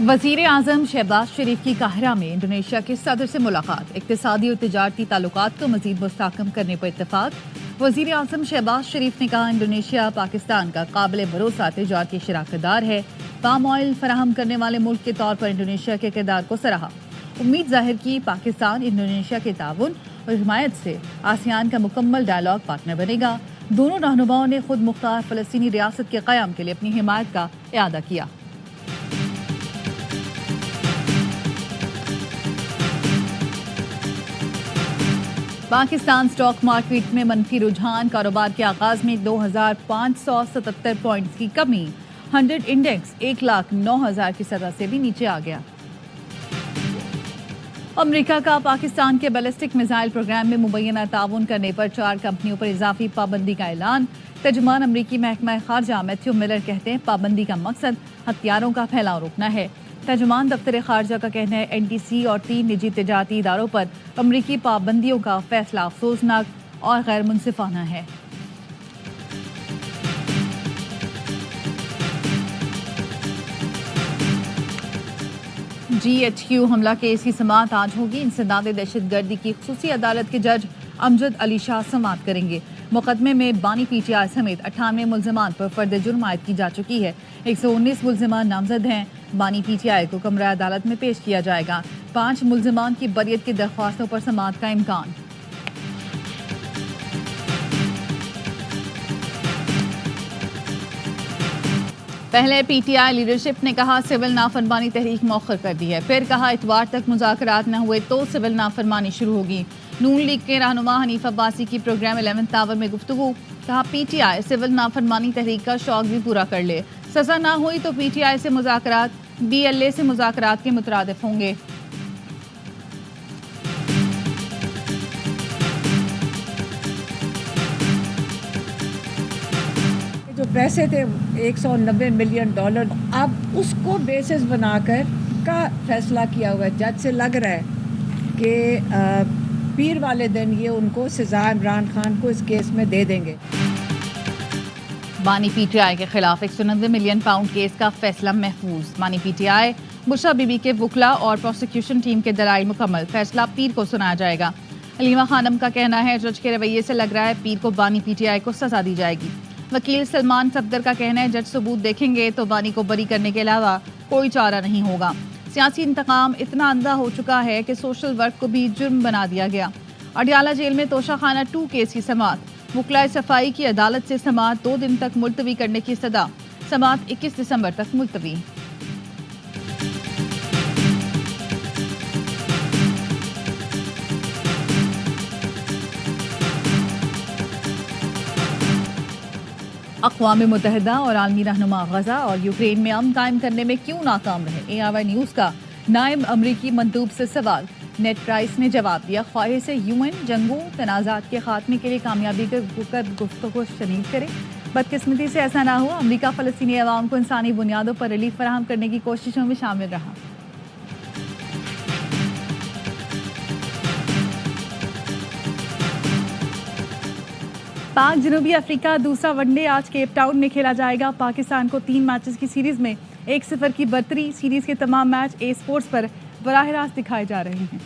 वज़ीर आज़म शहबाज शरीफ की काहिरा में इंडोनेशिया के सदर से मुलाकात, इक़्तिसादी और तिजारती ताल्लुकात को मज़ीद मुस्तहकम करने पर इत्तफाक। वज़ीर आज़म शहबाज शरीफ ने कहा, इंडोनेशिया पाकिस्तान का काबिल भरोसा तिजारती शराकतदार है। पाम ऑयल फराहम करने वाले मुल्क के तौर पर इंडोनेशिया के किरदार को सराहा। उम्मीद जाहिर की पाकिस्तान इंडोनेशिया के ताउन और हिमायत से आसियान का मुकम्मल डायलॉग पार्टनर बनेगा। दोनों रहनुमाओं ने खुद मुख्तार फ़लस्तीनी रियासत के क़याम के लिए अपनी हिमायत का इआदा किया। पाकिस्तान स्टॉक मार्केट में मनफी रुझान, कारोबार के आगाज में 2577 पॉइंट्स की कमी। 100 इंडेक्स 1,09,000 की सतह से भी नीचे आ गया। अमेरिका का पाकिस्तान के बैलिस्टिक मिसाइल प्रोग्राम में मुबैना ताउन करने पर 4 कंपनियों पर इजाफी पाबंदी का ऐलान। तर्जुमान अमरीकी महकमा खारजा मैथ्यू मिलर कहते हैं, पाबंदी का मकसद हथियारों का फैलाव रोकना है। तर्जुमान दफ्तर खारजा का कहना है, NTC और 3 निजी तिजारती इदारों पर अमरीकी पाबंदियों का फैसला अफसोसनाक और गैर मुनसिफाना है। GHQ हमला केस की समाअत आज होगी। इंसदाद दहशतगर्दी की खुसूसी अदालत के जज अमजद अली शाह समाअत करेंगे। मुकदमे में बानी PTI समेत 98 मुल्ज़िमान पर फर्द जुर्म आयद की जा चुकी है। 119 मुल्ज़िमान नामजद हैं। बानी PTI को कमरा अदालत में पेश किया जाएगा। 5 मुल्ज़िमान की बरियत की दरख्वास्तों पर समाअत का इम्कान। पहले PTI लीडरशिप ने कहा सिविल नाफरमानी तहरीक मौखर कर दी है, फिर कहा इतवार तक मुज़ाकरात न हुए तो सिविल नाफरमानी शुरू होगी। नून लीग के रहनुमा हनीफ अब्बासी की प्रोग्राम 11th आवर में गुफ्तगू, कहा PTI सिविल नाफरमानी तहरीक का शौक भी पूरा कर ले। सजा ना हुई तो PTI से मुज़ाकरात BLA से मुज़ाकरात के मुतरादिफ होंगे। जो पैसे थे $190 मिलियन, अब उसको बेसिस बनाकर का फैसला किया हुआ है। जज से लग रहा है कि पीर वाले दिन ये उनको सजा इमरान खान को इस केस में दे देंगे। बानी PTI के खिलाफ 190 मिलियन पाउंड केस का फैसला महफूज। बानी PTI, बुशरा बीबी के वकला और प्रोसिक्यूशन टीम के दलाइल मुकम्मल, फैसला पीर को सुनाया जाएगा। अलीमा खानम का कहना है, जज के रवैये से लग रहा है पीर को बानी PTI को सजा दी जाएगी। वकील सलमान सफदर का कहना है, जज सबूत देखेंगे तो बानी को बरी करने के अलावा कोई चारा नहीं होगा। सियासी इंतकाम इतना अंधा हो चुका है कि सोशल वर्क को भी जुर्म बना दिया गया। अडियाला जेल में तोशाखाना 2 केस की समाअत, वकलाए सफाई की अदालत से समाअत 2 दिन तक मुलतवी करने की सदा, समाअत 21 दिसंबर तक मुलतवी। अक़वाम मुत्तहिदा और आलमी रहनुमा गजा और यूक्रेन में अमन कायम करने में क्यों नाकाम रहे? ARY न्यूज़ का नायब अमरीकी मंदूब से सवाल। नेड प्राइस ने जवाब दिया, ख्वाहिश से UN जंगों तनाज़ात के खात्मे के लिए कामयाबी का गुफ्तगू शदीद करे। बदकिस्मती से ऐसा ना हुआ। अमरीका फ़लस्तीनी अवाम को इंसानी बुनियादों पर रिलीफ फराहम करने की कोशिशों में शामिल रहा। पाक जनूबी अफ्रीका दूसरा वनडे आज केप टाउन में खेला जाएगा। पाकिस्तान को 3 मैचेस की सीरीज में 1-0 की बढ़तरी। सीरीज के तमाम मैच A स्पोर्ट्स पर बराह रास्त दिखाए जा रहे हैं।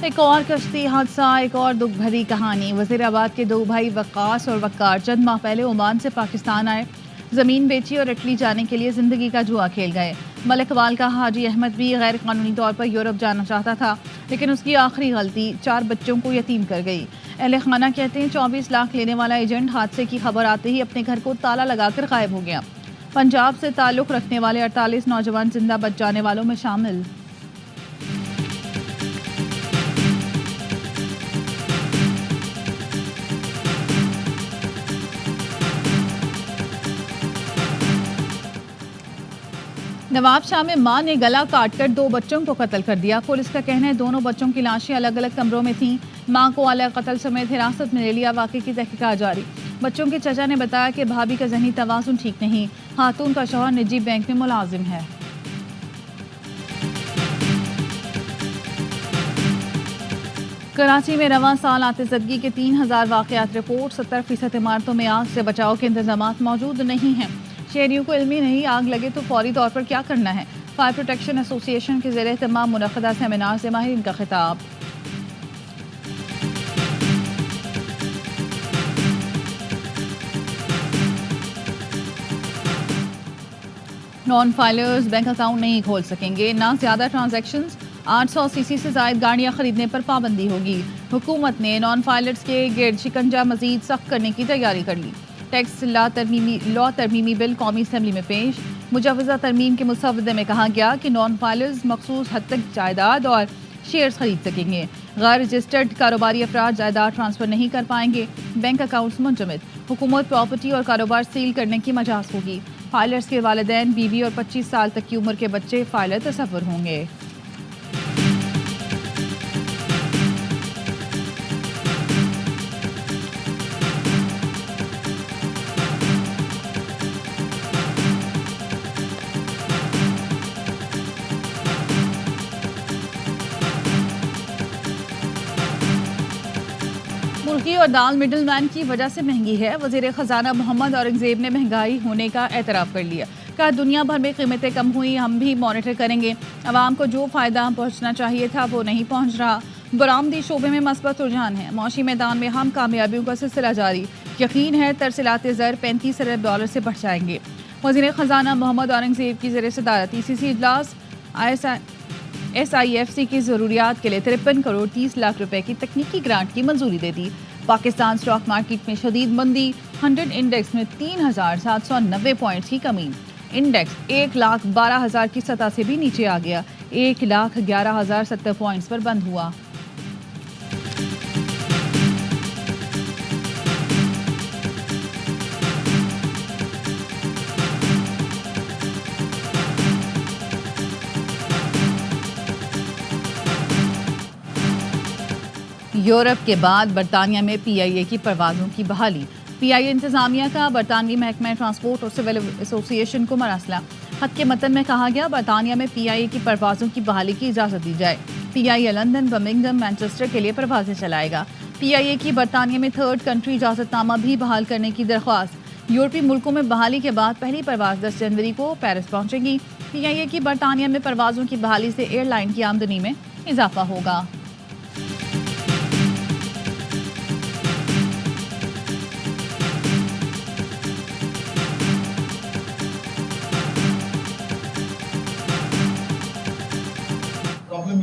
एक और कश्ती हादसा, एक और दुख भरी कहानी। वज़ीराबाद के 2 भाई वक्कास और वक्कार चंद माह पहले ओमान से पाकिस्तान आए। ज़मीन बेची और इटली जाने के लिए ज़िंदगी का जुआ खेल गए। मलिकवाल का हाजी अहमद भी गैर कानूनी तौर पर यूरोप जाना चाहता था, लेकिन उसकी आखिरी गलती 4 बच्चों को यतीम कर गई। अहले खाना कहते हैं 24 लाख लेने वाला एजेंट हादसे की खबर आते ही अपने घर को ताला लगाकर गायब हो गया। पंजाब से ताल्लुक़ रखने वाले 48 नौजवान जिंदा बच जाने वालों में शामिल। नवाबशाह में मां ने गला काटकर 2 बच्चों को कत्ल कर दिया। पुलिस का कहना है दोनों बच्चों की लाशें अलग अलग कमरों में थीं। मां को अलग कत्ल समेत हिरासत में ले लिया। वाक़े की तहकीकात जारी। बच्चों के चचा ने बताया कि भाभी का ज़हनी तवाज़ुन ठीक नहीं। खातून का शौहर निजी बैंक में मुलाजिम है। کراچی میں رواں سال آتشزدگی کے 3000 واقعات رپورٹ، 70% عمارتوں میں آگ سے بچاؤ کے انتظامات موجود نہیں ہیں۔ شہریوں کو علم ہی نہیں، آگ لگے تو فوری طور پر کیا کرنا ہے۔ فائر پروٹیکشن ایسوسی ایشن کے زیر اہتمام منعقدہ سیمینار سے ماہرین کا خطاب۔ نان فائلرز بینک اکاؤنٹ نہیں کھول سکیں گے، نہ زیادہ ٹرانزیکشنز، 800 cc سے زائد گاڑیاں خریدنے پر پابندی ہوگی۔ حکومت نے نان فائلرز کے گرد شکنجہ مزید سخت کرنے کی تیاری کر لی۔ ٹیکس لا ترمیمی بل قومی اسمبلی میں پیش۔ مجوزہ ترمیم کے مسودے میں کہا گیا کہ نان فائلرز مخصوص حد تک جائیداد اور شیئرز خرید سکیں گے۔ غیر رجسٹرڈ کاروباری افراد جائیداد ٹرانسفر نہیں کر پائیں گے، بینک اکاؤنٹس منجمد۔ حکومت پراپرٹی اور کاروبار سیل کرنے کی مجاز ہوگی۔ فائلرز کے والدین، بیوی اور 25 سال تک کی عمر کے بچے فائلر تصور ہوں گے۔ مرغی اور دال مڈل مین کی وجہ سے مہنگی ہے۔ وزیر خزانہ محمد اورنگزیب نے مہنگائی ہونے کا اعتراف کر لیا۔ کہا دنیا بھر میں قیمتیں کم ہوئی، ہم بھی مانیٹر کریں گے۔ عوام کو جو فائدہ پہنچنا چاہیے تھا وہ نہیں پہنچ رہا۔ برآمدی شعبے میں مثبت رجحان ہے، معاشی میدان میں ہم کامیابیوں کا سلسلہ جاری۔ یقین ہے ترسیلات زر $35 ارب سے بڑھ جائیں گے۔ وزیر خزانہ محمد اورنگزیب کی زیر صدارت ECC اجلاس۔ SIFC کی ضروریات کے لیے 53 کروڑ 30 لاکھ روپے کی تکنیکی گرانٹ کی منظوری دے دی۔ پاکستان اسٹاک مارکیٹ میں شدید مندی، 100 انڈیکس میں 3790 پوائنٹس کی کمی۔ انڈیکس 1,12,000 کی سطح سے بھی نیچے آ گیا، 1,11,070 پوائنٹس پر بند ہوا۔ یورپ کے بعد برطانیہ میں PIA کی پروازوں کی بحالی۔ PIA انتظامیہ کا برطانوی محکمہ ٹرانسپورٹ اور سول ایسوسی ایشن کو مراسلہ۔ خط کے متن میں کہا گیا برطانیہ میں PIA کی پروازوں کی بحالی کی اجازت دی جائے۔ PIA لندن، برمنگھم، مانچسٹر کے لیے پروازیں چلائے گا۔ PIA کی برطانیہ میں تھرڈ کنٹری اجازت نامہ بھی بحال کرنے کی درخواست۔ یورپی ملکوں میں بحالی کے بعد پہلی پرواز 10 جنوری کو پیرس پہنچے گی۔ PIA کی برطانیہ میں پروازوں کی بحالی سے ایئر لائن کی آمدنی میں اضافہ ہوگا۔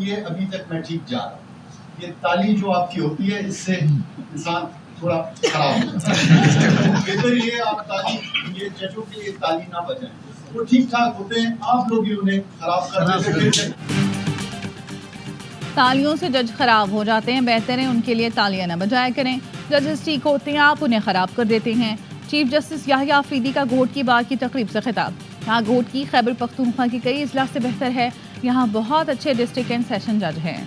یہ ابھی تک میں ٹھیک جا رہا ہوں، یہ تالی جو آپ کی ہوتی ہے اس سے انسان تھوڑا خراب ہو جاتا ہے۔ بہتر یہ آپ تالی، یہ ججوں کے لیے تالی نہ بجائیں، وہ ٹھیک ٹھاک ہوتے ہیں، آپ لوگ ہی انہیں خراب کر دیتے ہیں۔ تالیوں سے جج خراب ہو جاتے ہیں، بہتر ہے ان کے لیے تالیاں نہ بجایا کریں۔ ججز ٹھیک ہوتے ہیں، آپ انہیں خراب کر دیتے ہیں۔ چیف جسٹس یحییٰ آفریدی کا گھوٹ کی بار کی تقریب سے خطاب۔ یہاں گھوٹ کی خیبر پختونخوا کی کئی اضلاع سے بہتر ہے، یہاں بہت اچھے ڈسٹرکٹ اینڈ سیشن جج ہیں۔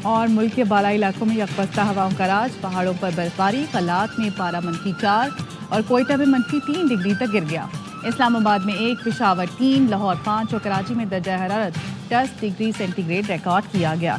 اور ملک کے بالائی علاقوں میں یکپستہ ہواؤں کا راج، پہاڑوں پر برفباری، قلات میں پارا -4 اور کوئٹہ میں -3 ڈگری تک گر گیا۔ اسلام آباد میں 1، پشاور 3، لاہور 5 اور کراچی میں درجہ حرارت 10 ڈگری سینٹی گریڈ ریکارڈ کیا گیا۔